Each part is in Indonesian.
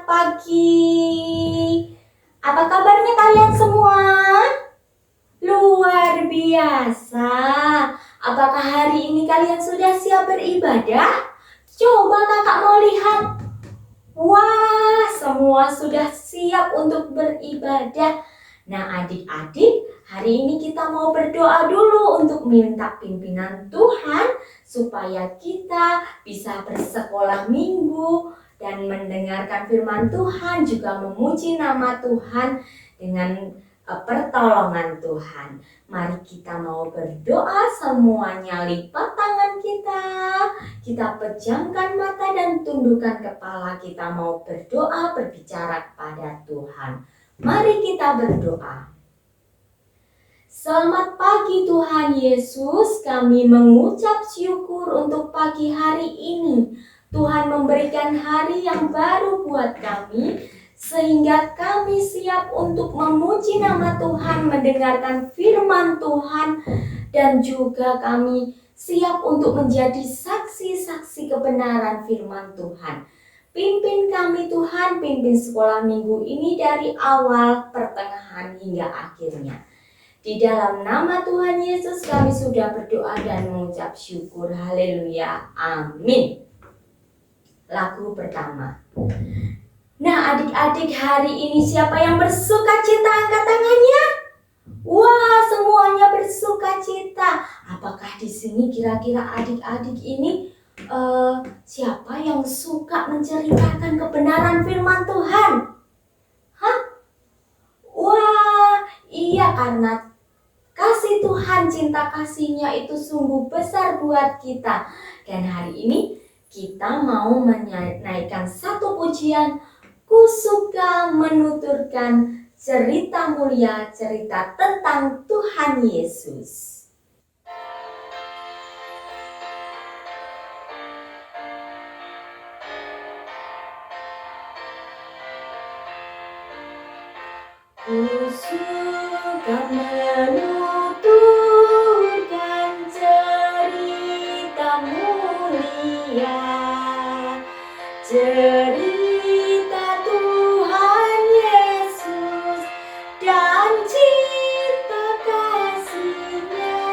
Selamat pagi. Apa kabarnya kalian semua? Luar biasa. Apakah hari ini kalian sudah siap beribadah? Coba kakak mau lihat. Wah, semua sudah siap untuk beribadah. Nah, adik-adik, hari ini kita mau berdoa dulu untuk minta pimpinan Tuhan supaya kita bisa bersekolah minggu dan mendengarkan firman Tuhan, juga memuji nama Tuhan dengan pertolongan Tuhan. Mari kita mau berdoa, semuanya lipat tangan kita pejamkan mata dan tundukkan kepala, kita mau berdoa berbicara kepada Tuhan. Mari kita berdoa. Selamat pagi Tuhan Yesus, kami mengucap syukur untuk pagi hari ini. Tuhan memberikan hari yang baru buat kami, sehingga kami siap untuk memuji nama Tuhan, mendengarkan firman Tuhan, dan juga kami siap untuk menjadi saksi-saksi kebenaran firman Tuhan. Pimpin kami Tuhan, pimpin sekolah minggu ini dari awal, pertengahan, hingga akhirnya. Di dalam nama Tuhan Yesus kami sudah berdoa dan mengucap syukur. Haleluya. Amin. Lagu pertama. Nah, adik-adik, hari ini siapa yang bersuka cita? Angkat tangannya. Wah, semuanya bersuka cita. Apakah di sini kira-kira adik-adik ini siapa yang suka menceritakan kebenaran firman Tuhan? Hah? Wah, iya, karena kasih Tuhan, cinta kasihnya itu sungguh besar buat kita. Dan hari ini kita mau menaikkan satu pujian, ku suka menuturkan cerita mulia, cerita tentang Tuhan Yesus. Ku suka menuturkan cerita mulia, cerita Tuhan Yesus dan cinta kasih-Nya.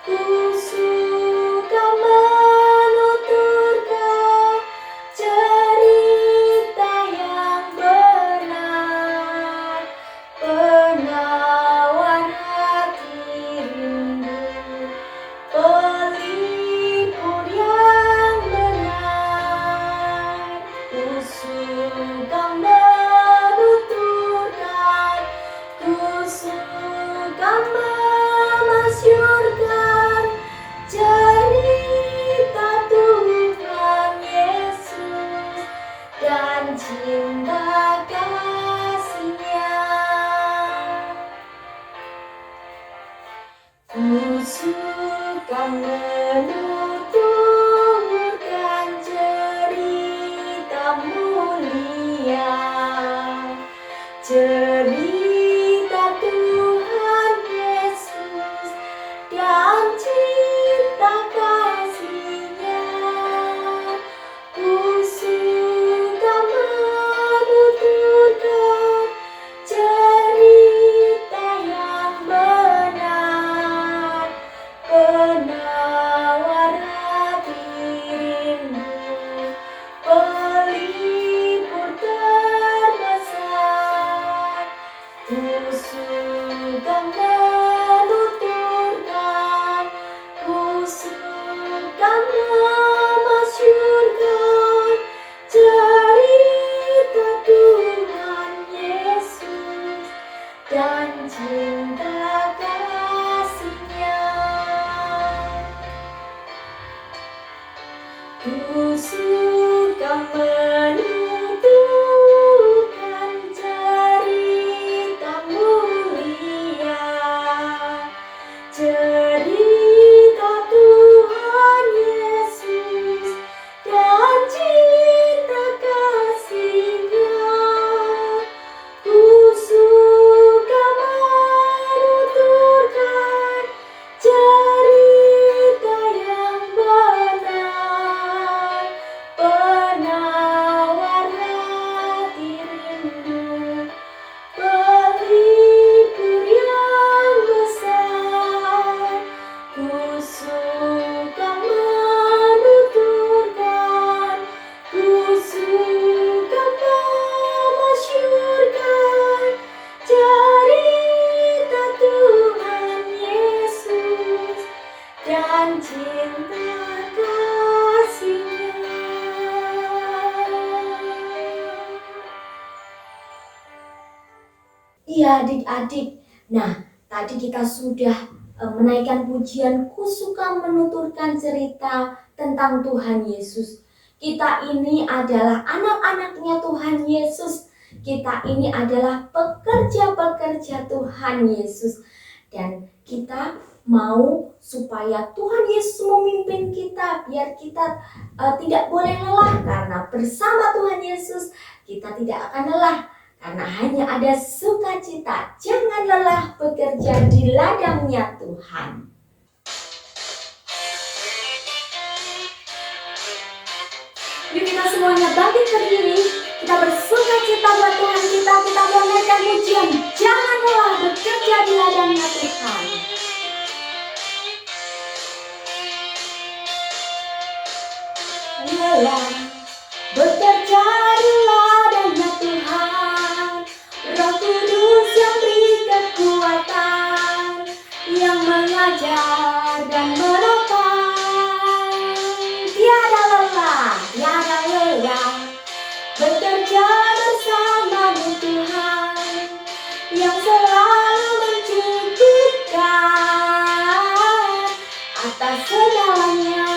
Ku suka menuturkan cerita yang benar, penawar hati rindu, pelipur yang benar. Ku suka menuturkan, ku suka memasyurkan cerita Tuhan Yesus dan cinta kasih-Nya. Ku suka menuturkan cerita mulia, cerita Tuhan Yesus dan cinta kasih-Nya. Ku suka menuturkan cerita yang benar, penawar hati rindu, pelipur terbesar. Ku suka menuturkan, ku suka memasyurkan cerita Tuhan Yesus dan cinta kasih-Nya. Ku suka menuturkan cerita mulia, cerita Tuhan Yesus dan cinta kasih-Nya. Ku suka menuturkan cerita yang benar, benar. Iya adik-adik. Nah, tadi kita sudah menaikkan pujian, ku suka menuturkan cerita tentang Tuhan Yesus. Kita ini adalah anak-anaknya Tuhan Yesus. Kita ini adalah pekerja-pekerja Tuhan Yesus. Dan kita mau supaya Tuhan Yesus memimpin kita, biar kita tidak boleh lelah, karena bersama Tuhan Yesus kita tidak akan lelah, karena hanya ada sukacita. Jangan lelah bekerja di ladangnya Tuhan. Yuk kita semuanya bangkit berdiri, kita bersukacita buat Tuhan kita mau naikkan pujian. Jangan lelah bekerja di ladangnya Tuhan. Lelah bekerja di ladangnya Tuhan, Roh Kudus yang beri kekuatan, yang mengajar dan menopang. Tiada lelah bekerja bersama-Mu Tuhan, yang selalu mencukupkan atas segalanya.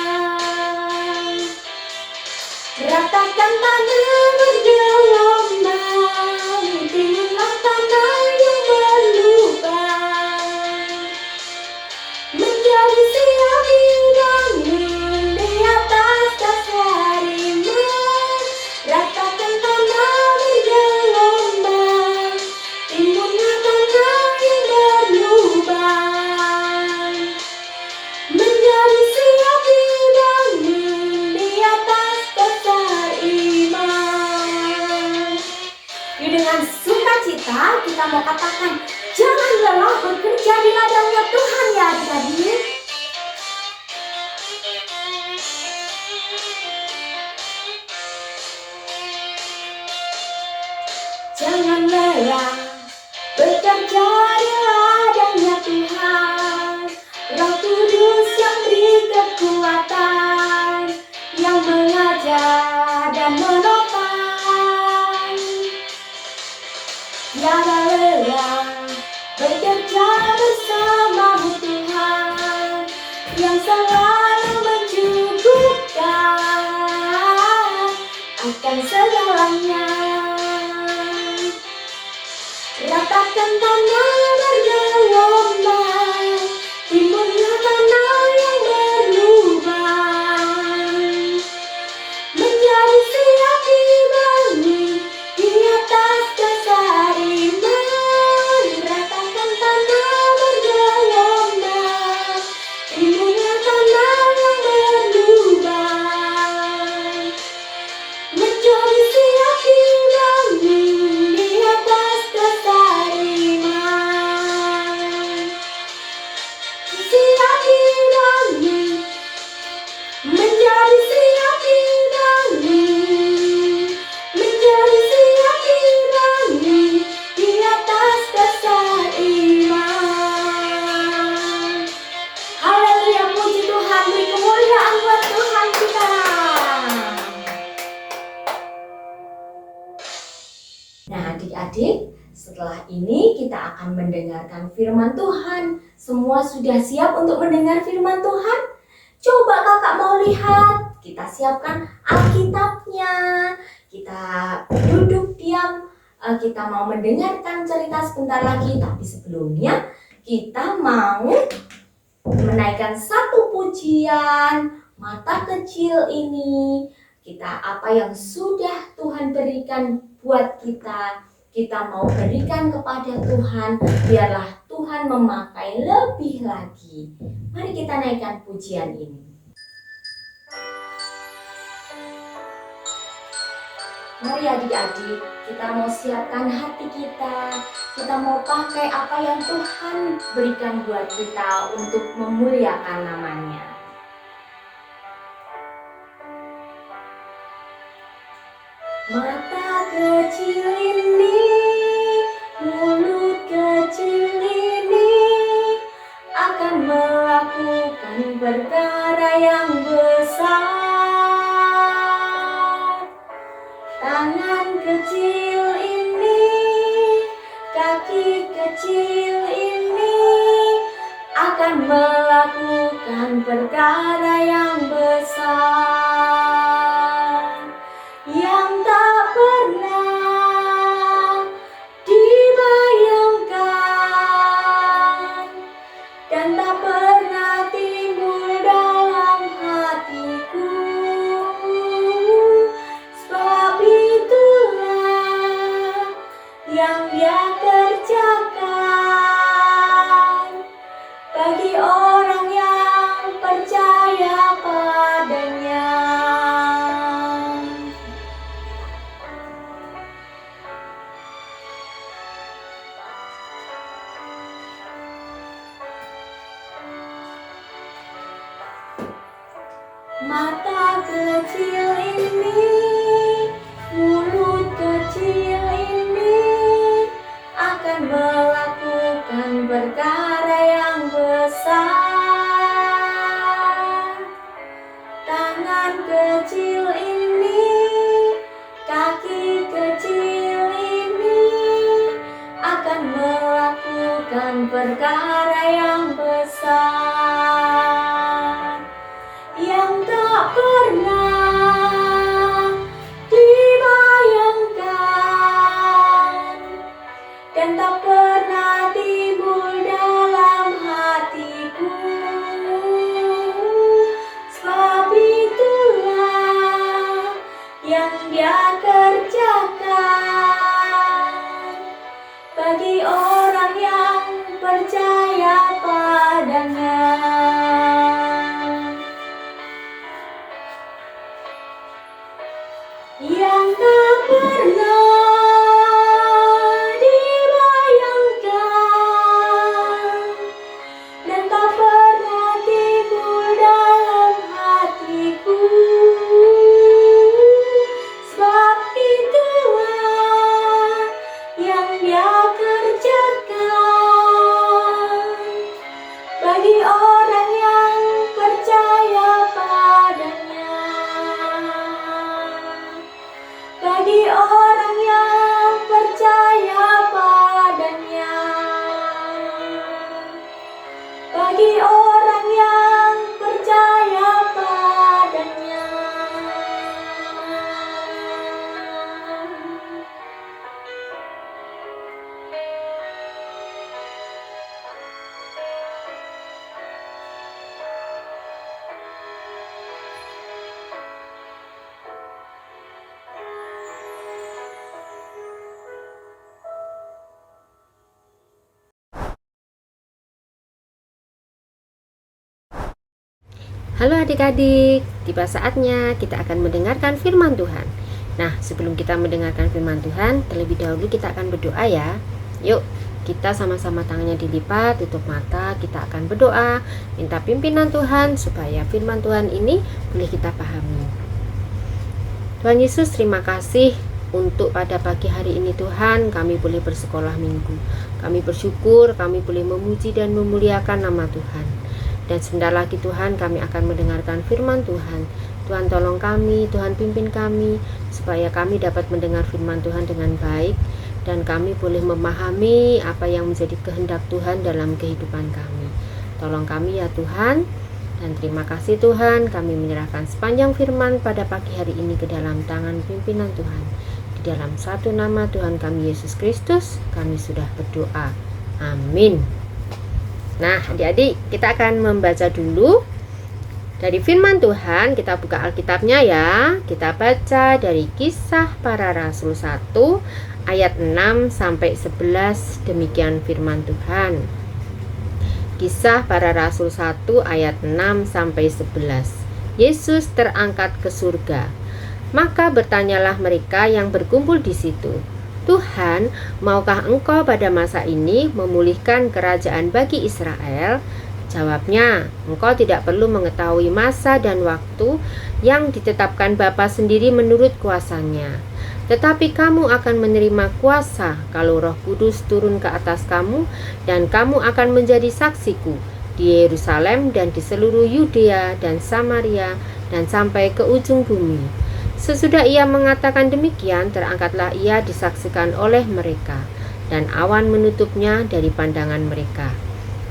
Ratakan tanah bergelombang, timbunlah tanah yang berlubang, menjadi siap dibangun di atas dasar iman. Ratakan tanah bergelombang, timbunlah tanah yang berlubang, menjadi siap dibangun di atas dasar iman. Dengan sukacita kita mau katakan, jangan lelah bekerja di ladangnya Tuhan ya adik-adik. Jangan lelah bekerja di ladangnya Tuhan, Roh Kudus yang beri kekuatan, yang mengajar dan menopang. Tiada lelah bekerja bersama-Mu Tuhan, yang selalu mencukupkan akan segalanya. Ratakan tanah bergelombang, timbunlah tanah yang berlubang, menjadi siap dibangun di atas dasar iman. Ratakan tanah bergelombang, timbunlah tanah yang berlubang, menjadi siap dibangun di atas dasar iman. Siap dibangun, menjadi siap dibangun, menjadi siap dibangun di atas dasar iman. Haleluya, puji Tuhan, beri kemuliaan buat Tuhan kita. Nah adik-adik, setelah ini kita akan mendengarkan firman Tuhan. Semua sudah siap untuk mendengar firman Tuhan? Coba kakak mau lihat. Kita siapkan Alkitabnya. Kita duduk diam. Kita mau mendengarkan cerita sebentar lagi. Tapi sebelumnya kita mau menaikkan satu pujian. Mata kecil ini, kita apa yang sudah Tuhan berikan buat kita mau berikan kepada Tuhan, biarlah Tuhan memakai lebih lagi. Mari kita naikkan pujian ini. Mari adik-adik, kita mau siapkan hati kita mau pakai apa yang Tuhan berikan buat kita untuk memuliakan namanya. Mata kecil ini, mulut kecil ini akan melakukan perkara yang besar. Tangan kecil ini, kaki perkara yang besar yang tak pernah dibayangkan dan tak pernah timbul dalam hatiku. Sebab itulah yang Dia kerjakan bagi orang yang percaya padanya. Mata kecil ini, mulut kecil ini akan melakukan perkara yang besar. Tangan kecil ini, kaki kecil ini akan melakukan perkara yang besar yang tak pernah dibayangkan dan tak pernah timbul dalam hatiku. Sebab itulah yang Dia kerjakan bagi orang yang percaya padanya. Yang tak pernah dibayangkan dan tak pernah timbul dalam hatiku. Sebab itulah yang Dia kerjakan bagi orang yang percaya padanya. Bagi orang yang percaya padanya. Bagi orang yang percaya padanya. Halo adik-adik, tiba saatnya kita akan mendengarkan firman Tuhan. Nah, sebelum kita mendengarkan firman Tuhan, terlebih dahulu kita akan berdoa ya. Yuk, kita sama-sama tangannya dilipat, tutup mata, kita akan berdoa, minta pimpinan Tuhan supaya firman Tuhan ini boleh kita pahami. Tuhan Yesus, terima kasih untuk pada pagi hari ini Tuhan, kami boleh bersekolah minggu. Kami bersyukur, kami boleh memuji dan memuliakan nama Tuhan. Dan sebentar lagi Tuhan, kami akan mendengarkan firman Tuhan. Tuhan tolong kami, Tuhan pimpin kami, supaya kami dapat mendengar firman Tuhan dengan baik, dan kami boleh memahami apa yang menjadi kehendak Tuhan dalam kehidupan kami. Tolong kami ya Tuhan, dan terima kasih Tuhan, kami menyerahkan sepanjang firman pada pagi hari ini ke dalam tangan pimpinan Tuhan. Di dalam satu nama Tuhan kami Yesus Kristus, kami sudah berdoa. Amin. Nah, adik-adik, kita akan membaca dulu dari firman Tuhan. Kita buka Alkitabnya ya. Kita baca dari Kisah Para Rasul 1 ayat 6 sampai 11. Demikian firman Tuhan. Kisah Para Rasul 1 ayat 6 sampai 11. Yesus terangkat ke surga. Maka bertanyalah mereka yang berkumpul di situ, Tuhan, maukah Engkau pada masa ini memulihkan kerajaan bagi Israel? Jawabnya, Engkau tidak perlu mengetahui masa dan waktu yang ditetapkan Bapa sendiri menurut kuasanya. Tetapi kamu akan menerima kuasa kalau Roh Kudus turun ke atas kamu, dan kamu akan menjadi saksiku di Yerusalem dan di seluruh Yudea dan Samaria dan sampai ke ujung bumi. Sesudah ia mengatakan demikian, terangkatlah ia disaksikan oleh mereka, dan awan menutupnya dari pandangan mereka.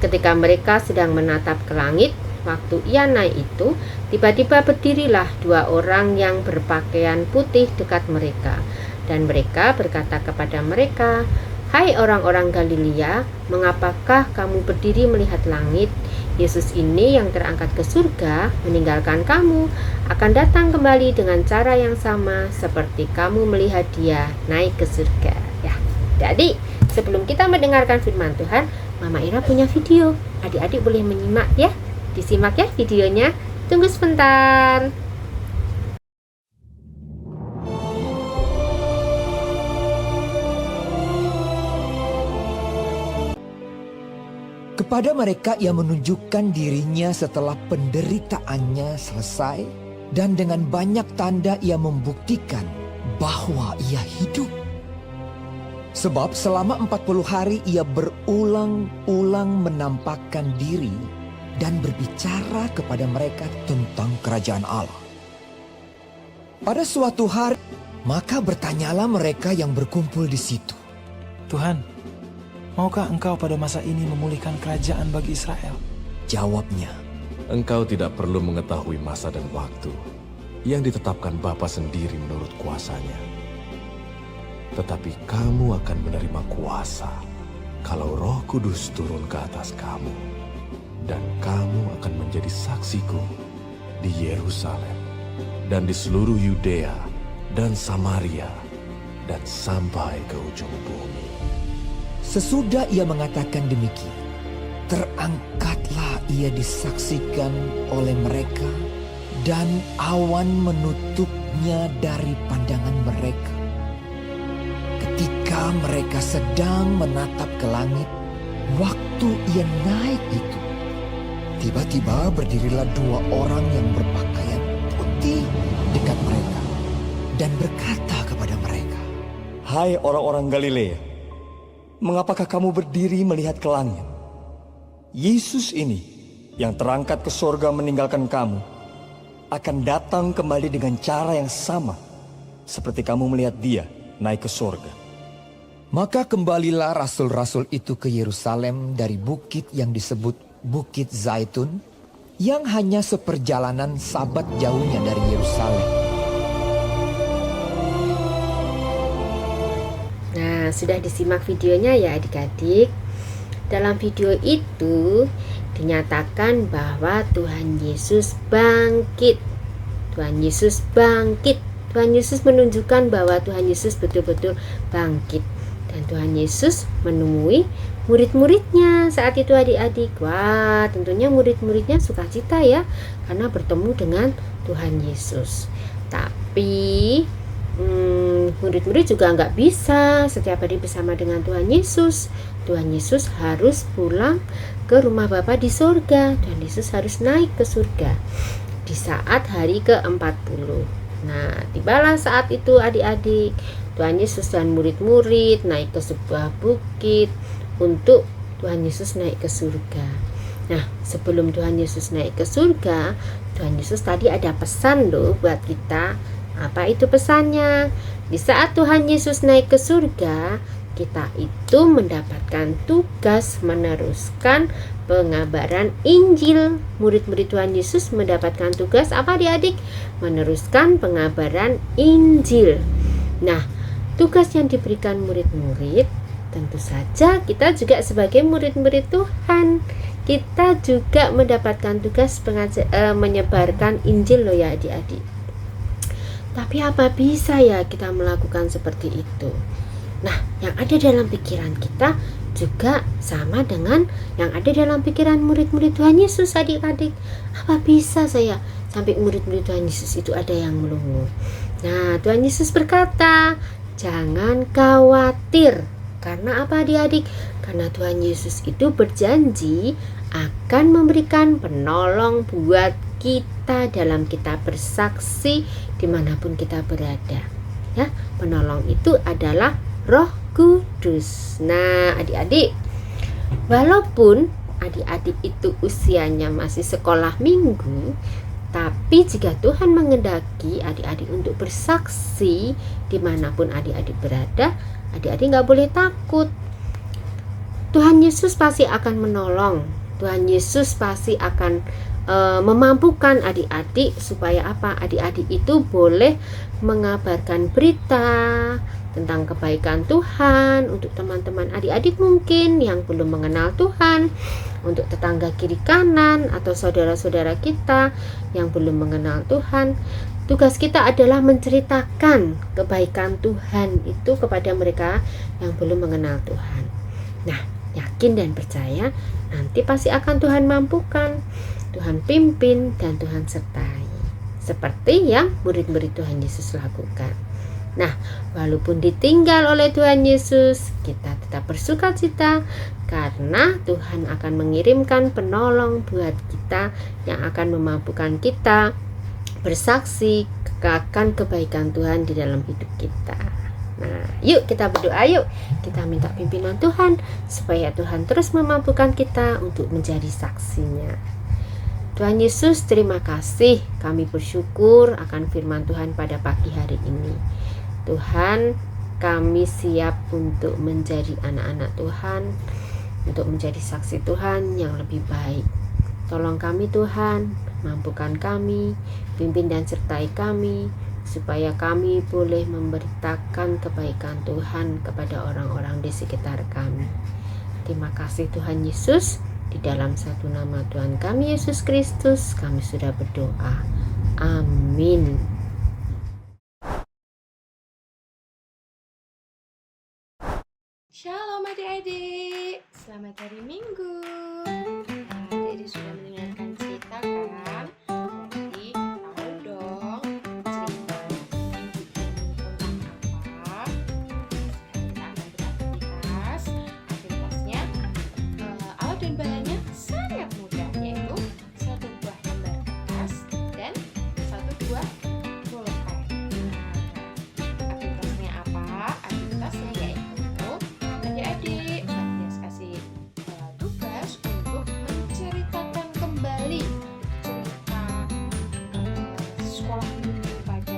Ketika mereka sedang menatap ke langit, waktu ia naik itu, tiba-tiba berdirilah dua orang yang berpakaian putih dekat mereka. Dan mereka berkata kepada mereka, "Hai orang-orang Galilea, mengapakah kamu berdiri melihat langit? Yesus ini yang terangkat ke surga meninggalkan kamu, akan datang kembali dengan cara yang sama seperti kamu melihat dia naik ke surga." Ya, jadi sebelum kita mendengarkan firman Tuhan, Mama Ira punya video. Adik-adik boleh menyimak ya. Disimak ya videonya. Tunggu sebentar. Kepada mereka ia menunjukkan dirinya setelah penderitaannya selesai, dan dengan banyak tanda ia membuktikan bahwa ia hidup. Sebab selama 40 hari ia berulang-ulang menampakkan diri dan berbicara kepada mereka tentang kerajaan Allah. Pada suatu hari, maka bertanyalah mereka yang berkumpul di situ, Tuhan, maukah engkau pada masa ini memulihkan kerajaan bagi Israel? Jawabnya, Engkau tidak perlu mengetahui masa dan waktu yang ditetapkan Bapa sendiri menurut kuasanya. Tetapi kamu akan menerima kuasa kalau Roh Kudus turun ke atas kamu. Dan kamu akan menjadi saksiku di Yerusalem dan di seluruh Yudea dan Samaria dan sampai ke ujung bumi. Sesudah ia mengatakan demikian, terangkatlah ia disaksikan oleh mereka, dan awan menutupnya dari pandangan mereka. Ketika mereka sedang menatap ke langit, waktu ia naik itu, tiba-tiba berdirilah dua orang yang berpakaian putih dekat mereka, dan berkata kepada mereka, "Hai orang-orang Galilea, mengapakah kamu berdiri melihat ke langit? Yesus ini yang terangkat ke sorga meninggalkan kamu, akan datang kembali dengan cara yang sama seperti kamu melihat dia naik ke sorga." Maka kembalilah rasul-rasul itu ke Yerusalem dari bukit yang disebut Bukit Zaitun, yang hanya seperjalanan sabat jauhnya dari Yerusalem. Nah, sudah disimak videonya ya adik-adik. Dalam video itu dinyatakan bahwa Tuhan Yesus bangkit. Tuhan Yesus bangkit. Tuhan Yesus menunjukkan bahwa Tuhan Yesus betul-betul bangkit. Dan Tuhan Yesus menemui murid-muridnya saat itu adik-adik. Wah, tentunya murid-muridnya sukacita ya, karena bertemu dengan Tuhan Yesus. Tapi murid-murid juga nggak bisa setiap hari bersama dengan Tuhan Yesus. Tuhan Yesus harus pulang ke rumah Bapa di surga. Tuhan Yesus harus naik ke surga di saat hari ke-40. Nah, tibalah saat itu adik-adik, Tuhan Yesus dan murid-murid naik ke sebuah bukit untuk Tuhan Yesus naik ke surga. Nah, sebelum Tuhan Yesus naik ke surga, Tuhan Yesus tadi ada pesan loh buat kita. Apa itu pesannya? Di saat Tuhan Yesus naik ke surga, kita itu mendapatkan tugas meneruskan pengabaran Injil. Murid-murid Tuhan Yesus mendapatkan tugas apa adik-adik? Meneruskan pengabaran Injil. Nah, tugas yang diberikan murid-murid, tentu saja kita juga sebagai murid-murid Tuhan, kita juga mendapatkan tugas menyebarkan Injil loh ya adik-adik. Tapi apa bisa ya kita melakukan seperti itu? Nah, yang ada dalam pikiran kita juga sama dengan yang ada dalam pikiran murid-murid Tuhan Yesus adik-adik. Apa bisa saya sampai murid-murid Tuhan Yesus itu ada yang melongo? Nah, Tuhan Yesus berkata, jangan khawatir. Karena apa adik-adik? Karena Tuhan Yesus itu berjanji akan memberikan penolong buat kita dalam kita bersaksi dimanapun kita berada. Ya, penolong itu adalah Roh Kudus. Nah, adik-adik, walaupun adik-adik itu usianya masih sekolah minggu, tapi jika Tuhan mengendaki adik-adik untuk bersaksi dimanapun adik-adik berada, adik-adik gak boleh takut. Tuhan Yesus pasti akan menolong. Tuhan Yesus pasti akan memampukan adik-adik supaya apa? Adik-adik itu boleh mengabarkan berita tentang kebaikan Tuhan untuk teman-teman adik-adik mungkin yang belum mengenal Tuhan, untuk tetangga kiri kanan atau saudara-saudara kita yang belum mengenal Tuhan. Tugas kita adalah menceritakan kebaikan Tuhan itu kepada mereka yang belum mengenal Tuhan. Nah, yakin dan percaya nanti pasti akan Tuhan mampukan, Tuhan pimpin, dan Tuhan sertai. Seperti yang murid-murid Tuhan Yesus lakukan. Nah, walaupun ditinggal oleh Tuhan Yesus, kita tetap bersukacita karena Tuhan akan mengirimkan penolong buat kita yang akan memampukan kita bersaksi akan kebaikan Tuhan di dalam hidup kita. Nah, yuk kita berdoa, yuk kita minta pimpinan Tuhan supaya Tuhan terus memampukan kita untuk menjadi saksinya. Tuhan Yesus, terima kasih, kami bersyukur akan firman Tuhan pada pagi hari ini. Tuhan, kami siap untuk menjadi anak-anak Tuhan, untuk menjadi saksi Tuhan yang lebih baik. Tolong kami Tuhan, mampukan kami, pimpin dan sertai kami, supaya kami boleh memberitakan kebaikan Tuhan kepada orang-orang di sekitar kami. Terima kasih Tuhan Yesus, di dalam satu nama Tuhan kami Yesus Kristus, kami sudah berdoa. Amin. Shalom adik-adik, selamat hari Minggu. Adik-adik sudah mendengarkan cerita kan? Jadi tahu dong cerita minggu ini tentang apa? Kita akan beraktivitas. Aktivitasnya alat dan bahannya sangat mudah, yaitu satu buah lembar kertas dan satu buah pulpen. Aktivitasnya apa? Aktivitasnya yaitu adik-adik, Matias kasih tugas untuk menceritakan kembali cerita sekolah minggu pada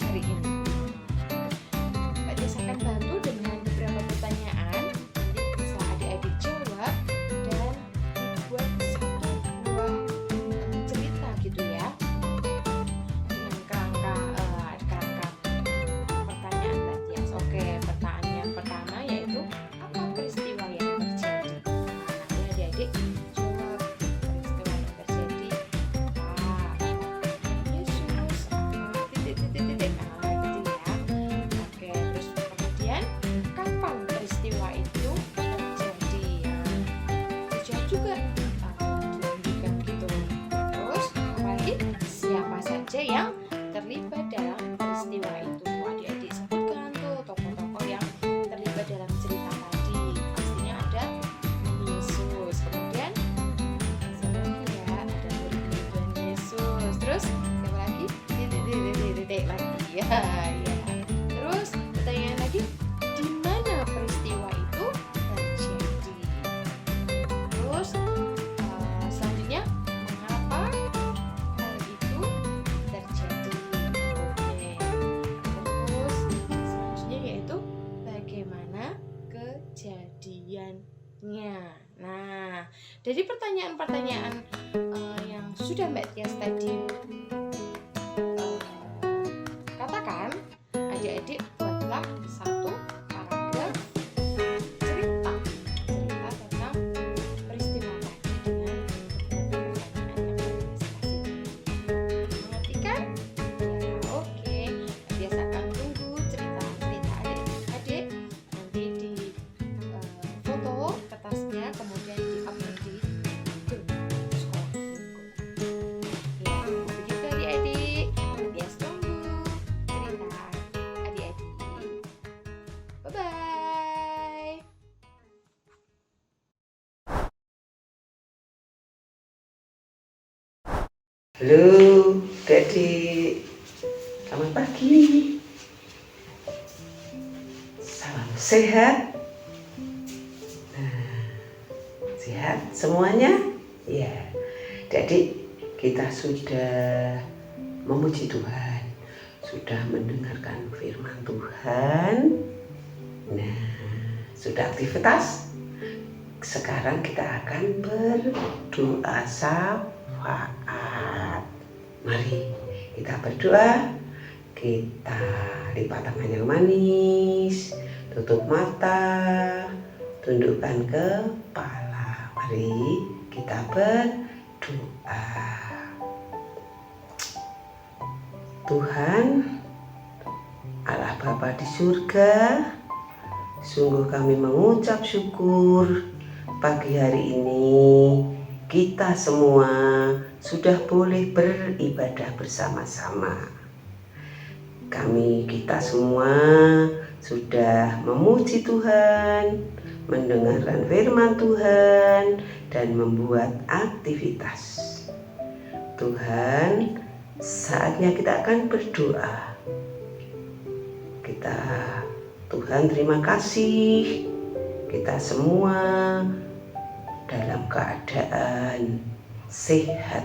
hari ini. Matias akan bantu dengan beberapa pertanyaan, nanti bisa adik-adik jawab dan dibuat satu buah cerita gitu ya, dengan kerangka pertanyaan Matias. Oke, pertanyaan pertama yaitu apa peristiwa yang terjadi? Nanti adik-adik jawab peristiwa yang terjadi. Yesus titik-titik-titik gitu ya. Oke, terus kemudian kapan peristiwa itu terjadi? Dijawab juga dilanjutkan gitu. Terus apalagi siapa saja yang terlibat dalam peristiwa itu? Adik-adik sebutkan tuh tokoh-tokoh yang terlibat dalam cerita tadi. Pastinya ada Yesus. Kemudian siapa lagi ya? Ada murid-murid Tuhan Yesus. Terus siapa lagi? Titik lagi ya. Terus pertanyaan lagi, di mana peristiwa itu terjadi? Terus selanjutnya, mengapa hal itu terjadi? Oke. Terus selanjutnya yaitu bagaimana kejadiannya. Nah, dari pertanyaan-pertanyaan yang sudah Mbak Tias tadi katakan, adik-adik buatlah satu paragraf cerita tentang peristiwa tadi dengan beberapa pertanyaan yang Mbak Tias kasih. Mengerti kan? Ya, oke. Mbak Tias akan tunggu cerita adik-adik nanti di foto kertasnya, kemudian di-upload di grup sekolah minggu. Ya, begitu adik-adik. Mbak Tias tunggu cerita adik-adik. Bye-bye. Halo, Adik. Selamat pagi. Salam sehat. Sehat semuanya? Ya. Adik, kita sudah memuji Tuhan, sudah mendengarkan firman Tuhan. Nah, sudah aktivitas? Sekarang kita akan berdoa syafaat. Mari kita berdoa. Kita lipat tangan yang manis, tutup mata, tundukkan kepala. Mari kita berdoa. Tuhan Allah Bapa di surga, sungguh kami mengucap syukur pagi hari ini kita semua sudah boleh beribadah bersama-sama. Kita semua sudah memuji Tuhan, mendengarkan firman Tuhan, dan membuat aktivitas. Tuhan, saatnya kita akan berdoa. Tuhan, terima kasih kita semua dalam keadaan sehat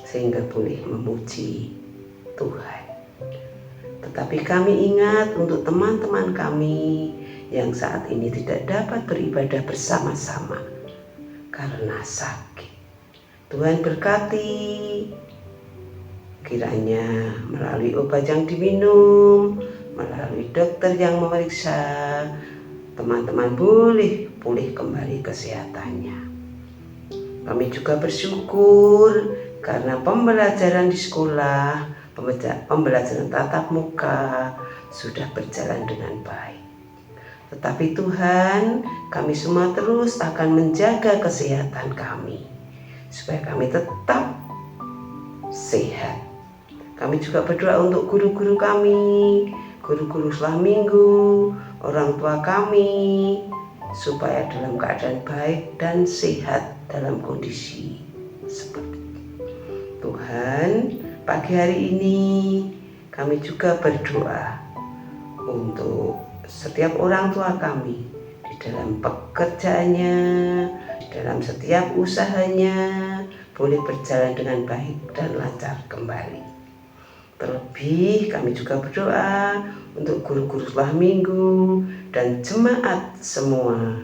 sehingga boleh memuji Tuhan. Tetapi kami ingat untuk teman-teman kami yang saat ini tidak dapat beribadah bersama-sama karena sakit. Tuhan berkati, kiranya melalui obat yang diminum, melalui dokter yang memeriksa, teman-teman boleh pulih kembali kesehatannya. Kami juga bersyukur karena pembelajaran di sekolah, pembelajaran tatap muka sudah berjalan dengan baik. Tetapi Tuhan, kami semua terus akan menjaga kesehatan kami, supaya kami tetap sehat. Kami juga berdoa untuk guru-guru kami, guru-guru sekolah minggu, orang tua kami, supaya dalam keadaan baik dan sehat dalam kondisi seperti itu. Tuhan, pagi hari ini kami juga berdoa untuk setiap orang tua kami di dalam pekerjaannya, dalam setiap usahanya boleh berjalan dengan baik dan lancar kembali. Terlebih kami juga berdoa untuk guru-guru sekolah minggu dan jemaat semua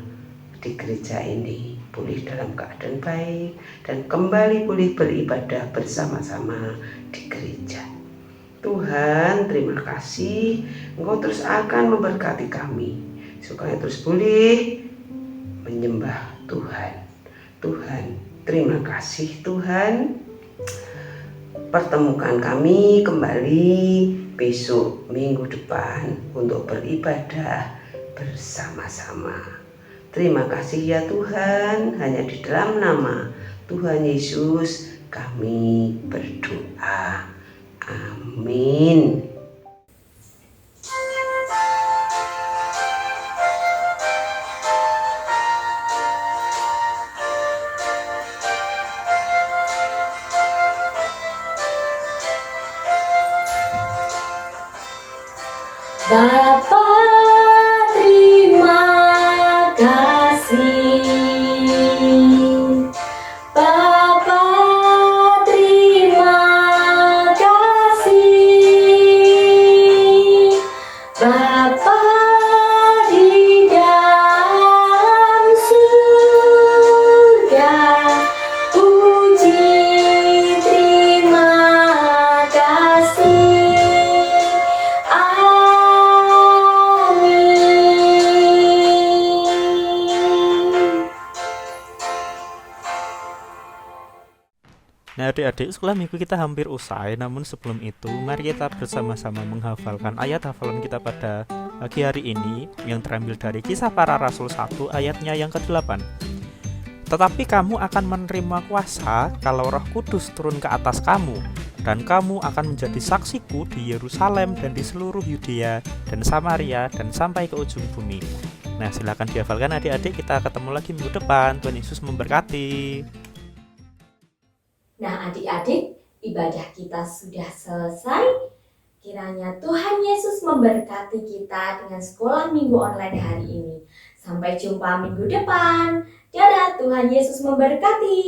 di gereja ini boleh dalam keadaan baik dan kembali boleh beribadah bersama-sama di gereja. Tuhan, terima kasih Engkau terus akan memberkati kami supaya terus boleh menyembah Tuhan. Tuhan, terima kasih Tuhan. Pertemukan kami kembali besok minggu depan untuk beribadah bersama-sama. Terima kasih ya Tuhan, hanya di dalam nama Tuhan Yesus kami berdoa. Amin. Bapa, terima kasih. Bapa, terima kasih. Bapa di dalam surga, puji terima kasih. Nah adik-adik, sekolah minggu kita hampir usai. Namun sebelum itu, mari kita bersama-sama menghafalkan ayat hafalan kita pada pagi hari ini yang terambil dari Kisah Para Rasul 1 ayatnya yang ke-8. Tetapi kamu akan menerima kuasa kalau Roh Kudus turun ke atas kamu, dan kamu akan menjadi saksiku di Yerusalem dan di seluruh Yudea dan Samaria dan sampai ke ujung bumi. Nah, silakan dihafalkan adik-adik. Kita ketemu lagi minggu depan. Tuhan Yesus memberkati. Nah, adik-adik, ibadah kita sudah selesai. Kiranya Tuhan Yesus memberkati kita dengan sekolah minggu online hari ini. Sampai jumpa minggu depan. Dadah, Tuhan Yesus memberkati.